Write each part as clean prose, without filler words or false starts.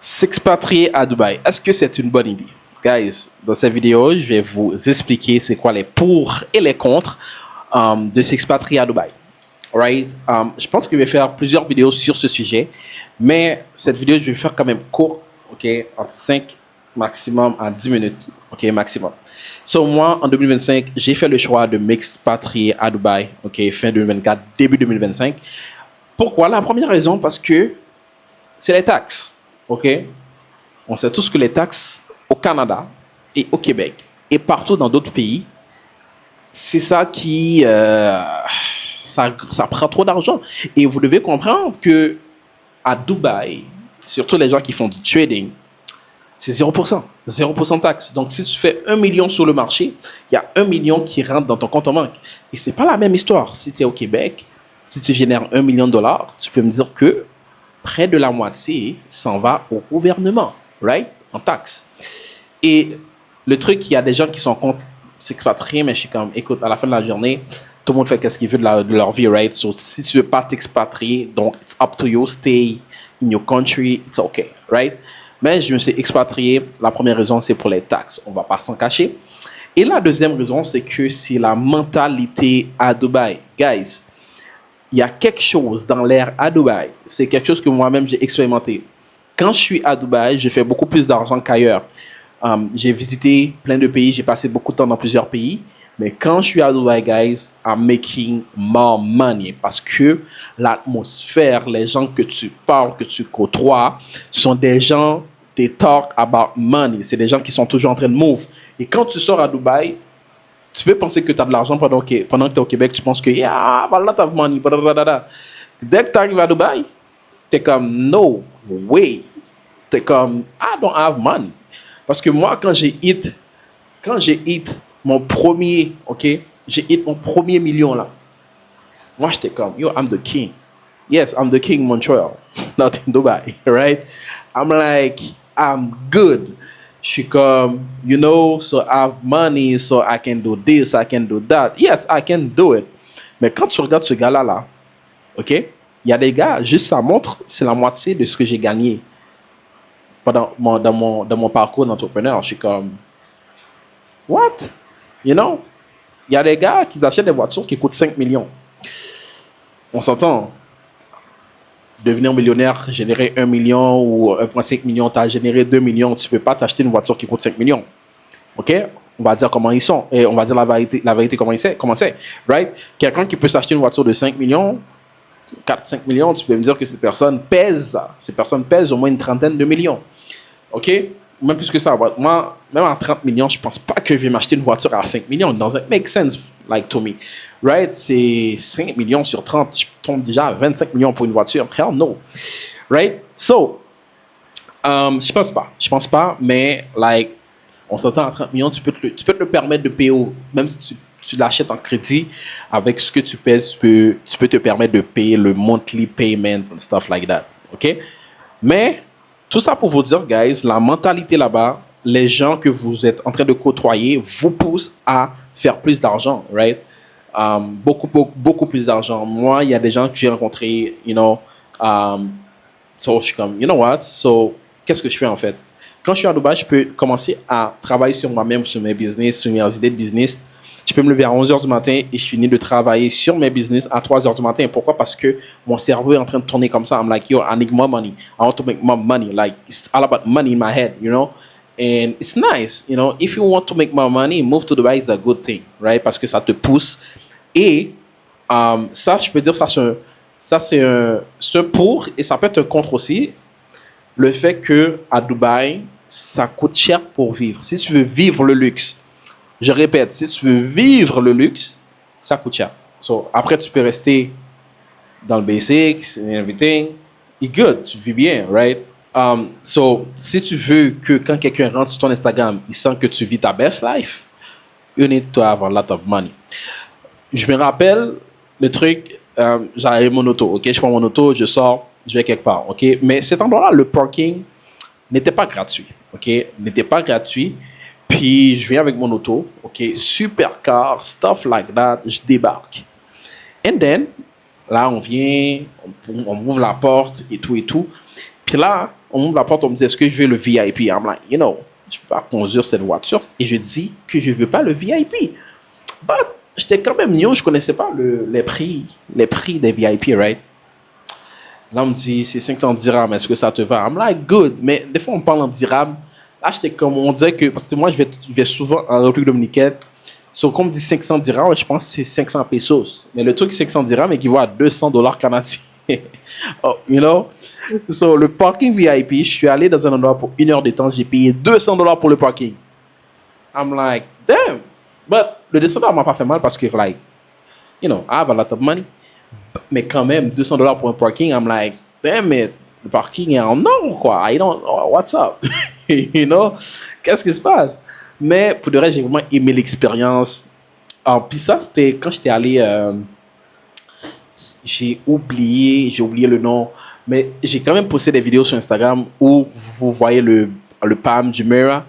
S'expatrier à Dubaï, est-ce que c'est une bonne idée? Guys, dans cette vidéo, je vais vous expliquer c'est quoi les pour et les contre de s'expatrier à Dubaï. Right? Je pense que je vais faire plusieurs vidéos sur ce sujet, mais cette vidéo, je vais faire quand même court, ok, entre 5 maximum à 10 minutes, ok, maximum. So, moi, en 2025, j'ai fait le choix de m'expatrier à Dubaï, ok, fin 2024, début 2025. Pourquoi? La première raison, parce que c'est les taxes. OK? On sait tous que les taxes au Canada et au Québec et partout dans d'autres pays, c'est ça qui... ça prend trop d'argent. Et vous devez comprendre que à Dubaï, surtout les gens qui font du trading, c'est 0%. 0% de taxes. Donc, si tu fais 1 million sur le marché, il y a 1 million qui rentre dans ton compte en banque. Et c'est pas la même histoire. Si tu es au Québec, si tu génères 1 million de dollars, tu peux me dire que près de la moitié s'en va au gouvernement, right? En taxes. Et le truc, il y a des gens qui sont contre s'expatrier, mais je suis comme, écoute, à la fin de la journée, tout le monde fait ce qu'il veut de leur vie, right? So, si tu veux pas t'expatrier, donc, it's up to you, stay in your country, it's okay, right? Mais je me suis expatrié, la première raison, c'est pour les taxes, on va pas s'en cacher. Et la deuxième raison, c'est que c'est la mentalité à Dubaï. Guys, il y a quelque chose dans l'air à Dubaï. C'est quelque chose que moi-même j'ai expérimenté. Quand je suis à Dubaï, je fais beaucoup plus d'argent qu'ailleurs. J'ai visité plein de pays, j'ai passé beaucoup de temps dans plusieurs pays. Mais quand je suis à Dubaï, guys, I'm making more money. Parce que l'atmosphère, les gens que tu parles, que tu côtoies, sont des gens, they talk about money. C'est des gens qui sont toujours en train de move. Et quand tu sors à Dubaï, tu peux penser que tu as de l'argent pendant que tu es au Québec, tu penses que yeah, I have a lot of money. Dès que tu arrives à Dubaï, tu es comme no way. Tu es comme I don't have money. Parce que moi, quand j'ai hit mon premier, ok, j'ai hit mon premier million là. Moi, j'étais comme yo, I'm the king. Yes, I'm the king Montreal, not in Dubai, right? I'm like, I'm good. Je suis comme, you know, so I have money, so I can do this, I can do that. Yes, I can do it. Mais quand tu regardes ce gars-là, là, OK, il y a des gars, juste ça montre, c'est la moitié de ce que j'ai gagné dans mon parcours d'entrepreneur. Je suis comme, what? You know? Il y a des gars qui achètent des voitures qui coûtent 5 millions. On s'entend. Devenir millionnaire, générer 1 million ou 1,5 million, tu as généré 2 millions, tu ne peux pas t'acheter une voiture qui coûte 5 millions. OK? On va dire comment ils sont et on va dire la vérité comment c'est. Right? Quelqu'un qui peut s'acheter une voiture de 5 millions, 4-5 millions, tu peux me dire que cette personne pèse au moins une trentaine de millions. OK? Même plus que ça. Moi, même à 30 millions, je ne pense pas que je vais m'acheter une voiture à 5 millions. It doesn't make sense, like, to me. Right? C'est 5 millions sur 30. Je tombe déjà à 25 millions pour une voiture. Hell no. Right? So, je pense pas, mais, like, on s'entend à 30 millions, tu peux te le permettre de payer, même si tu l'achètes en crédit, avec ce que tu pèses, tu peux te permettre de payer le monthly payment and stuff like that. OK? Mais, tout ça pour vous dire, guys, la mentalité là-bas, les gens que vous êtes en train de côtoyer vous poussent à faire plus d'argent, right? Beaucoup plus d'argent. Moi, il y a des gens que j'ai rencontrés, you know, so je suis comme, you know what? So, qu'est-ce que je fais en fait? Quand je suis à Dubaï, je peux commencer à travailler sur moi-même, sur mes business, sur mes idées de business. Je peux me lever à 11h du matin et je finis de travailler sur mes business à 3h du matin. Pourquoi? Parce que mon cerveau est en train de tourner comme ça. I'm like, yo, I need more money. I want to make more money. Like, it's all about money in my head, you know? And it's nice, you know? If you want to make more money, move to Dubai is a good thing, right? Parce que ça te pousse. Et ça, je peux dire, c'est un pour et ça peut être un contre aussi. Le fait que à Dubaï, ça coûte cher pour vivre. Si tu veux vivre le luxe, je répète, si tu veux vivre le luxe, ça coûte cher. So, après, tu peux rester dans le basics and everything. It's good, tu vis bien, right? So, si tu veux que quand quelqu'un rentre sur ton Instagram, il sent que tu vis ta best life, you need to have a lot of money. Je me rappelle le truc, j'avais mon auto, ok? Je prends mon auto, je sors, je vais quelque part, ok? Mais cet endroit-là, le parking n'était pas gratuit, ok? N'était pas gratuit. Puis, je viens avec mon auto, ok? Supercar, stuff like that, je débarque. And then, là, on vient, on ouvre la porte et tout. Puis là, On m'ouvre la porte, on me dit, est-ce que je veux le VIP? I'm like, you know, je peux pas conduire cette voiture. Et je dis que je veux pas le VIP. But, j'étais quand même new, je connaissais pas les prix des VIP, right? Là, on me dit, c'est 500 dirhams, est-ce que ça te va? I'm like, good. Mais des fois, on parle en dirhams. Là, j'étais comme, on dirait que, parce que moi, je vais souvent en République dominicaine. So, quand on me dit 500 dirhams, je pense que c'est 500 pesos. Mais le truc 500 dirhams équivaut à 200 dollars canadiens. Oh, you know? So, le parking VIP, je suis allé dans un endroit pour 1 heure de temps, j'ai payé 200 dollars pour le parking. I'm like, damn. But le 200 dollars m'a pas fait mal parce que, like, you know, I have a lot of money. Mais quand même, 200 dollars pour un parking, I'm like, damn it. Le parking est en or, quoi. I don't, what's up? You know? Qu'est-ce qui se passe? Mais pour de vrai, j'ai vraiment aimé l'expérience. Puis ça, c'était quand j'étais allé. J'ai oublié le nom. Mais j'ai quand même posté des vidéos sur Instagram où vous voyez le Palm Jumeirah.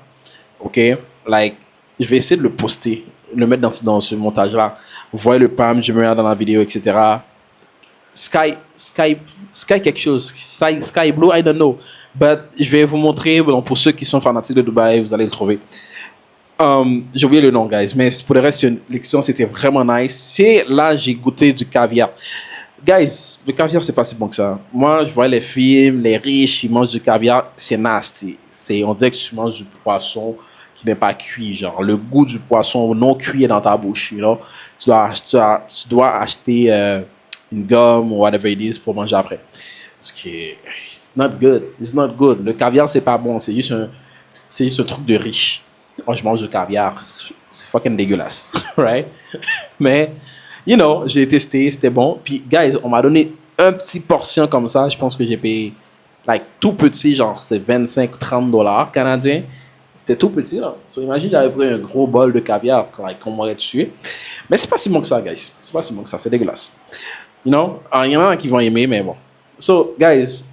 OK? Like, je vais essayer de le poster, le mettre dans ce montage-là. Vous voyez le Palm Jumeirah dans la vidéo, etc. Sky quelque chose. Sky Blue, I don't know. But je vais vous montrer, bon, pour ceux qui sont fanatiques de Dubaï, vous allez le trouver. J'ai oublié le nom, guys, mais pour le reste, l'expérience était vraiment nice. C'est là j'ai goûté du caviar. Guys, le caviar, c'est pas si bon que ça. Moi, je vois les films, les riches, ils mangent du caviar, c'est nasty. On dirait que tu manges du poisson qui n'est pas cuit, genre le goût du poisson non cuit est dans ta bouche, you know. Tu dois acheter une gomme ou whatever it is pour manger après. Parce que it's not good. Le caviar, c'est pas bon, c'est juste un truc de riche. Moi, je mange du caviar, c'est fucking dégueulasse, right? Mais, you know, j'ai testé, c'était bon. Puis, guys, on m'a donné un petit portion comme ça. Je pense que j'ai payé, like, tout petit, genre, c'est 25-30 dollars canadiens. C'était tout petit, là. So, imagine, j'avais pris un gros bol de caviar, like, qu'on m'aurait tué. Mais c'est pas si bon que ça, guys. C'est pas si bon que ça, c'est dégueulasse. You know? Il y en a qui vont aimer, mais bon. So, guys,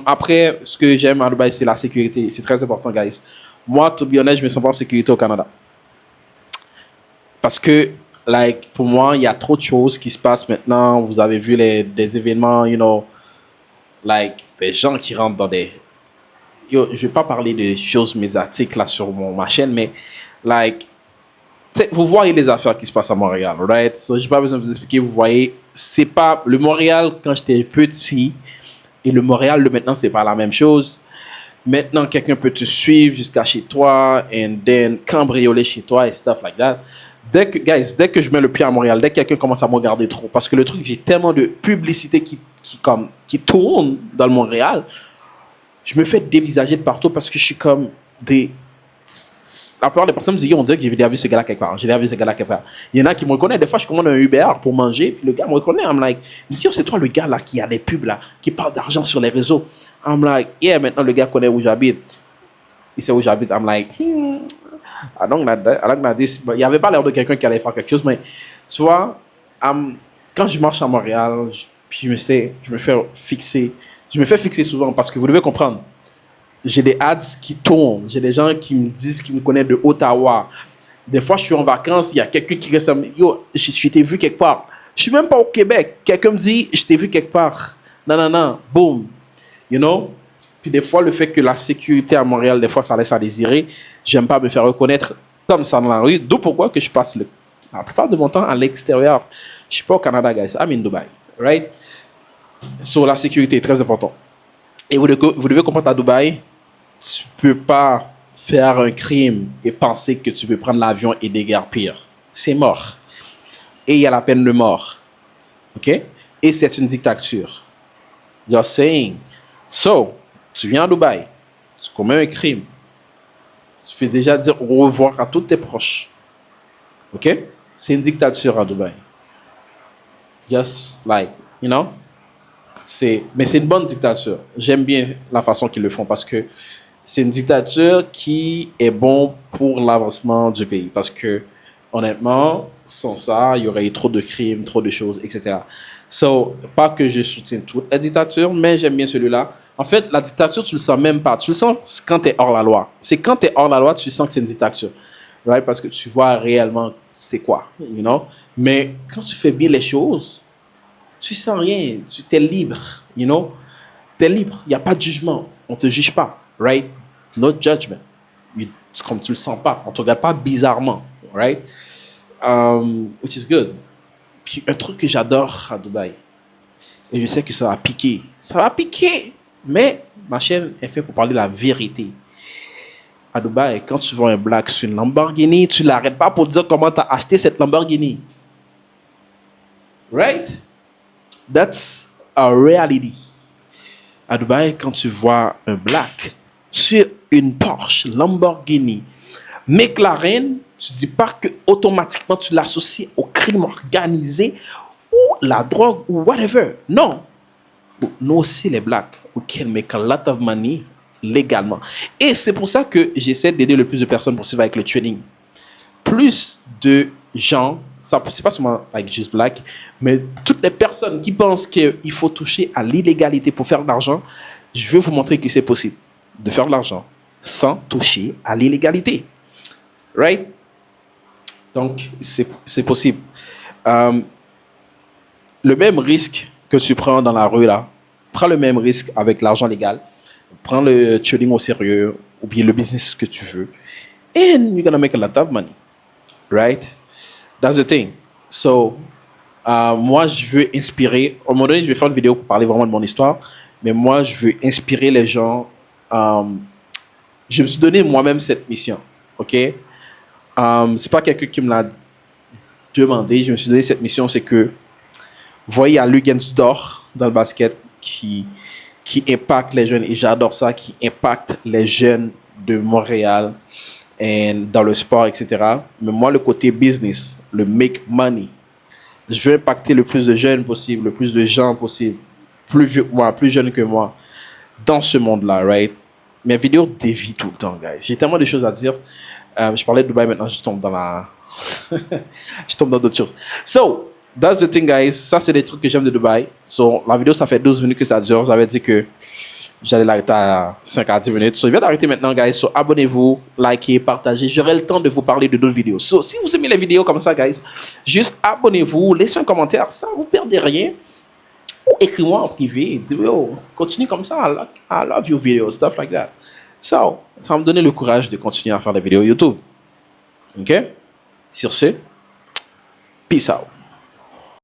après, ce que j'aime à Dubaï, c'est la sécurité. C'est très important, guys. Moi, to be honest, je me sens pas en sécurité au Canada. Parce que, like, pour moi, il y a trop de choses qui se passent maintenant. Vous avez vu des événements, you know, like, des gens qui rentrent dans des... Yo, je vais pas parler des choses médiatiques, là, sur ma chaîne, mais, like, vous voyez les affaires qui se passent à Montréal, right? So, j'ai pas besoin de vous expliquer, vous voyez, c'est pas... Le Montréal, quand j'étais petit, et le Montréal de maintenant, c'est pas la même chose. Maintenant, quelqu'un peut te suivre jusqu'à chez toi and then cambrioler chez toi et stuff like that. Dès que je mets le pied à Montréal, dès que quelqu'un commence à me regarder trop, parce que le truc, j'ai tellement de publicité qui tourne dans le Montréal, je me fais dévisager de partout parce que je suis comme la plupart des personnes me disent, on dirait que j'ai déjà vu ce gars-là quelque part. Il y en a qui me reconnaissent. Des fois, je commande un Uber pour manger, puis le gars me reconnaît. I'm like, c'est toi le gars là qui a des pubs là, qui parle d'argent sur les réseaux. I'm like, yeah, maintenant le gars connaît où j'habite. Il sait où j'habite. I'm like, I don't know this. Il n'y avait pas l'air de quelqu'un qui allait faire quelque chose, mais tu vois, quand je marche à Montréal, puis je me fais fixer souvent parce que vous devez comprendre. J'ai des ads qui tournent. J'ai des gens qui me disent qu'ils me connaissent de Ottawa. Des fois, je suis en vacances, il y a quelqu'un qui reste à me dire, yo, je t'ai vu quelque part. Je suis même pas au Québec. Quelqu'un me dit, je t'ai vu quelque part. Non, boom. You know? Puis des fois, le fait que la sécurité à Montréal, des fois, ça laisse à désirer. J'aime pas me faire reconnaître comme ça dans la rue. D'où pourquoi que je passe la plupart de mon temps à l'extérieur. Je suis pas au Canada, guys. I'm in Dubai. Right? So, la sécurité est très importante. Et vous devez comprendre, à Dubaï, tu peux pas faire un crime et penser que tu peux prendre l'avion et déguerpir. C'est mort. Et il y a la peine de mort. OK? Et c'est une dictature. Just saying. So, tu viens à Dubaï, tu commets un crime, tu peux déjà dire au revoir à tous tes proches. OK? C'est une dictature à Dubaï. Just like, you know? Mais c'est une bonne dictature. J'aime bien la façon qu'ils le font parce que c'est une dictature qui est bon pour l'avancement du pays. Parce que, honnêtement, sans ça, il y aurait eu trop de crimes, trop de choses, etc. So, pas que je soutienne toute la dictature, mais j'aime bien celui-là. En fait, la dictature, tu le sens même pas. Tu le sens quand tu es hors la loi. C'est quand tu es hors la loi, tu sens que c'est une dictature. Right? Parce que tu vois réellement c'est quoi, you know? Mais quand tu fais bien les choses, tu sens rien. Tu es libre, you know? T'es libre. Il n'y a pas de jugement. On ne te juge pas. Right? No judgment. Comme tu le sens pas. On ne te regarde pas bizarrement. Right? Which is good. Puis un truc que j'adore à Dubaï, et je sais que ça va piquer. Ça va piquer. Mais ma chaîne est faite pour parler la vérité. À Dubaï, quand tu vois un black sur une Lamborghini, tu l'arrêtes pas pour dire comment tu as acheté cette Lamborghini. Right? That's a reality. À Dubaï, quand tu vois un black sur une Porsche, Lamborghini, McLaren, tu ne dis pas que automatiquement tu l'associes au crime organisé ou la drogue ou whatever. Non. Nous aussi, les blacks, we can make a lot of money légalement. Et c'est pour ça que j'essaie d'aider le plus de personnes possible avec le trading. Plus de gens, ça c'est pas seulement like just black, mais toutes les personnes qui pensent qu'il faut toucher à l'illégalité pour faire de l'argent, je veux vous montrer que c'est possible de faire de l'argent sans toucher à l'illégalité. Right? Donc, c'est possible. Le même risque que tu prends dans la rue, là, prends le même risque avec l'argent légal. Prends le trading au sérieux, ou bien le business que tu veux. And you're gonna make a lot of money. Right? That's the thing. So, moi, je veux inspirer. À un moment donné, je vais faire une vidéo pour parler vraiment de mon histoire. Mais moi, je veux inspirer les gens. Je me suis donné moi-même cette mission. OK? C'est pas quelqu'un qui me l'a demandé. Je me suis donné cette mission, c'est que, vous voyez, il y a Lugansdorf dans le basket qui impacte les jeunes, et j'adore ça, qui impacte les jeunes de Montréal et dans le sport, etc. Mais moi, le côté business, le make money, je veux impacter le plus de jeunes possible, le plus de gens possible, plus vieux que moi, plus jeunes que moi, dans ce monde-là, right? Mes vidéos dévient tout le temps, guys. J'ai tellement de choses à dire. Je parlais de Dubaï, maintenant je tombe dans la... je tombe dans d'autres choses. So, that's the thing, guys. Ça, c'est des trucs que j'aime de Dubaï. So, la vidéo, ça fait 12 minutes que ça dure. J'avais dit que j'allais l'arrêter à 5 à 10 minutes. So, je viens d'arrêter maintenant, guys. So, abonnez-vous, likez, partagez. J'aurai le temps de vous parler de d'autres vidéos. So, si vous aimez les vidéos comme ça, guys, juste abonnez-vous, laissez un commentaire. Ça, vous ne perdez rien. Ou écris-moi en privé. Dis, yo, continue comme ça. I love your videos, stuff like that. So, ça va me donner le courage de continuer à faire des vidéos YouTube. OK? Sur ce, peace out.